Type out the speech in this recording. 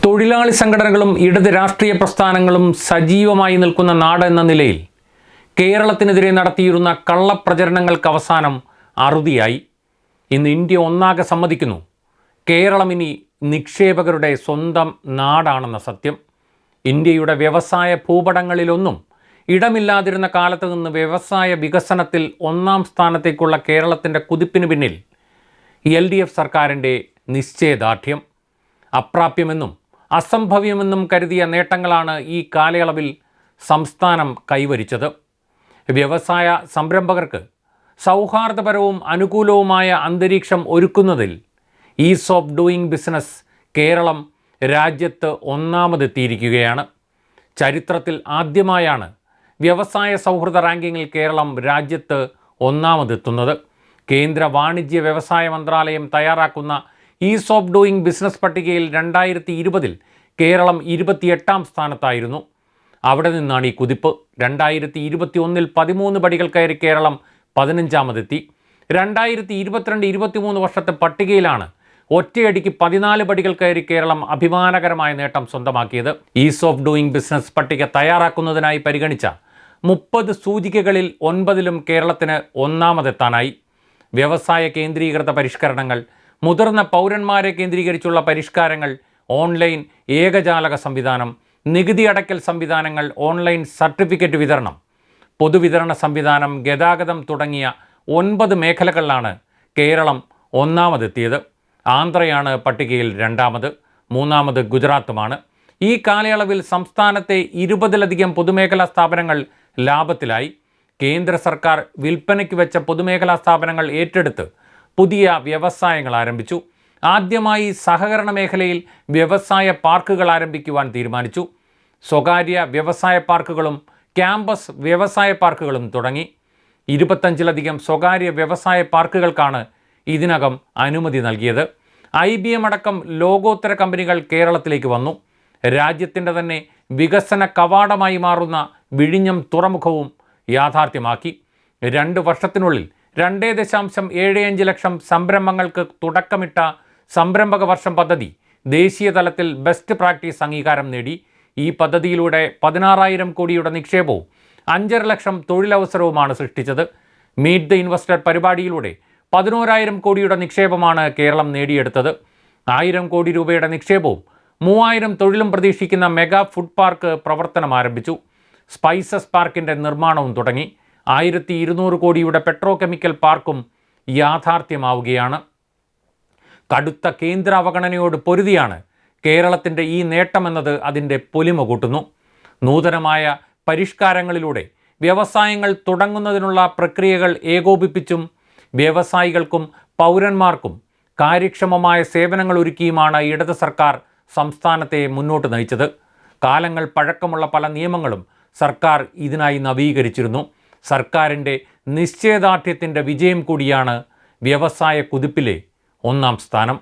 തൊഴിലാളി സംഘടനകളും ഇടത് രാഷ്ട്രീയ പ്രസ്ഥാനങ്ങളും സജീവമായി നിൽക്കുന്ന നാട് എന്ന നിലയിൽ കേരളത്തിനെതിരെ നടത്തിയിരുന്ന കള്ളപ്രചരണങ്ങൾക്ക് അവസാനം അറുതിയായി. ഇന്ന് ഇന്ത്യ ഒന്നാകെ സമ്മതിക്കുന്നു, കേരളം ഇനി നിക്ഷേപകരുടെ സ്വന്തം നാടാണെന്ന സത്യം. ഇന്ത്യയുടെ വ്യവസായ ഭൂപടങ്ങളിലൊന്നും ഇടമില്ലാതിരുന്ന കാലത്ത് നിന്ന് വ്യവസായ വികസനത്തിൽ ഒന്നാം സ്ഥാനത്തേക്കുള്ള കേരളത്തിൻ്റെ കുതിപ്പിന് പിന്നിൽ LDF സർക്കാരിൻ്റെ നിശ്ചയദാർഢ്യം. അപ്രാപ്യമെന്നും അസംഭവ്യമെന്നും കരുതിയ നേട്ടങ്ങളാണ് ഈ കാലയളവിൽ സംസ്ഥാനം കൈവരിച്ചത്. വ്യവസായ സംരംഭകർക്ക് സൗഹാർദ്ദപരവും അനുകൂലവുമായ അന്തരീക്ഷം ഒരുക്കുന്നതിൽ ease of doing business Kerala രാജ്യത്ത് ഒന്നാമതെത്തിയിരിക്കുകയാണ്. ചരിത്രത്തിൽ ആദ്യമായാണ് വ്യവസായ സൗഹൃദ റാങ്കിങ്ങിൽ കേരളം രാജ്യത്ത് ഒന്നാമതെത്തുന്നത്. കേന്ദ്ര വാണിജ്യ വ്യവസായ മന്ത്രാലയം തയ്യാറാക്കുന്ന ഈസ് ഓഫ് ഡൂയിങ് ബിസിനസ് പട്ടികയിൽ 2020 കേരളം 28ാം സ്ഥാനത്തായിരുന്നു. അവിടെ നിന്നാണ് ഈ കുതിപ്പ്. 2021 13 പടികൾ കയറി കേരളം 15ാമതെത്തി. 2022-23 വർഷത്തെ പട്ടികയിലാണ് ഒറ്റയടിക്ക് 14 പടികൾ കയറി കേരളം അഭിമാനകരമായ നേട്ടം സ്വന്തമാക്കിയത്. ഈസ് ഓഫ് ഡൂയിങ് ബിസിനസ് പട്ടിക തയ്യാറാക്കുന്നതിനായി പരിഗണിച്ച 30 സൂചികകളിൽ 9ലും കേരളത്തിന് ഒന്നാമതെത്താനായി. വ്യവസായ കേന്ദ്രീകൃത പരിഷ്കരണങ്ങൾ, മുതിർന്ന പൗരന്മാരെ കേന്ദ്രീകരിച്ചുള്ള പരിഷ്കാരങ്ങൾ, ഓൺലൈൻ ഏകജാലക സംവിധാനം, നികുതി അടയ്ക്കൽ സംവിധാനങ്ങൾ, ഓൺലൈൻ സർട്ടിഫിക്കറ്റ് വിതരണം, പൊതുവിതരണ സംവിധാനം, ഗതാഗതം തുടങ്ങിയ 9 മേഖലകളിലാണ് കേരളം ഒന്നാമതെത്തിയത്. ആന്ധ്രയാണ് പട്ടികയിൽ 2ാമത്, 3ാമത് ഗുജറാത്തുമാണ്. ഈ കാലയളവിൽ സംസ്ഥാനത്തെ 20ലധികം പൊതുമേഖലാ സ്ഥാപനങ്ങൾ ലാഭത്തിലായി. കേന്ദ്ര സർക്കാർ വിൽപ്പനയ്ക്ക് വെച്ച പൊതുമേഖലാ സ്ഥാപനങ്ങൾ ഏറ്റെടുത്ത് പുതിയ വ്യവസായങ്ങൾ ആരംഭിച്ചു. ആദ്യമായി സഹകരണ മേഖലയിൽ വ്യവസായ പാർക്കുകൾ ആരംഭിക്കുവാൻ തീരുമാനിച്ചു. സ്വകാര്യ വ്യവസായ പാർക്കുകളും ക്യാമ്പസ് വ്യവസായ പാർക്കുകളും തുടങ്ങി. 25ലധികം സ്വകാര്യ വ്യവസായ പാർക്കുകൾക്കാണ് ഇതിനകം അനുമതി നൽകിയത്. IBM അടക്കം ലോകോത്തര കമ്പനികൾ കേരളത്തിലേക്ക് വന്നു. രാജ്യത്തിൻ്റെ തന്നെ വികസന കവാടമായി മാറുന്ന വിഴിഞ്ഞം തുറമുഖവും യാഥാർത്ഥ്യമാക്കി. 2 വർഷത്തിനുള്ളിൽ 2.75 ലക്ഷം സംരംഭങ്ങൾക്ക് തുടക്കമിട്ട സംരംഭക വർഷം പദ്ധതി ദേശീയ തലത്തിൽ ബെസ്റ്റ് പ്രാക്ടീസ് അംഗീകാരം നേടി. ഈ പദ്ധതിയിലൂടെ 16,000 കോടിയുടെ നിക്ഷേപവും 5.5 ലക്ഷം തൊഴിലവസരവുമാണ് സൃഷ്ടിച്ചത്. മീറ്റ് ദ ഇൻവെസ്റ്റർ പരിപാടിയിലൂടെ 11,000 കോടിയുടെ നിക്ഷേപമാണ് കേരളം നേടിയെടുത്തത്. 1,000 കോടി രൂപയുടെ നിക്ഷേപവും 3,000 തൊഴിലും പ്രതീക്ഷിക്കുന്ന മെഗാ ഫുഡ് പാർക്ക് പ്രവർത്തനം ആരംഭിച്ചു. സ്പൈസസ് പാർക്കിൻ്റെ നിർമ്മാണവും തുടങ്ങി. 1,200 കോടിയുടെ പെട്രോ കെമിക്കൽ പാർക്കും യാഥാർത്ഥ്യമാവുകയാണ്. കടുത്ത കേന്ദ്ര അവഗണനയോട് പൊരുതിയാണ് കേരളത്തിൻ്റെ ഈ നേട്ടമെന്നത് അതിൻ്റെ പൊലിമ കൂട്ടുന്നു. നൂതനമായ പരിഷ്കാരങ്ങളിലൂടെ വ്യവസായങ്ങൾ തുടങ്ങുന്നതിനുള്ള പ്രക്രിയകൾ ഏകോപിപ്പിച്ചും വ്യവസായികൾക്കും പൗരന്മാർക്കും കാര്യക്ഷമമായ സേവനങ്ങൾ ഒരുക്കിയുമാണ് ഇടത് സർക്കാർ സംസ്ഥാനത്തെ മുന്നോട്ട് നയിച്ചത്. കാലങ്ങൾ പഴക്കമുള്ള പല നിയമങ്ങളും സർക്കാർ ഇതിനായി നവീകരിച്ചിരുന്നു. സർക്കാരിൻ്റെ നിശ്ചയദാർഢ്യത്തിൻ്റെ വിജയം കൂടിയാണ് വ്യവസായ കുതിപ്പിലെ 1ാം സ്ഥാനം.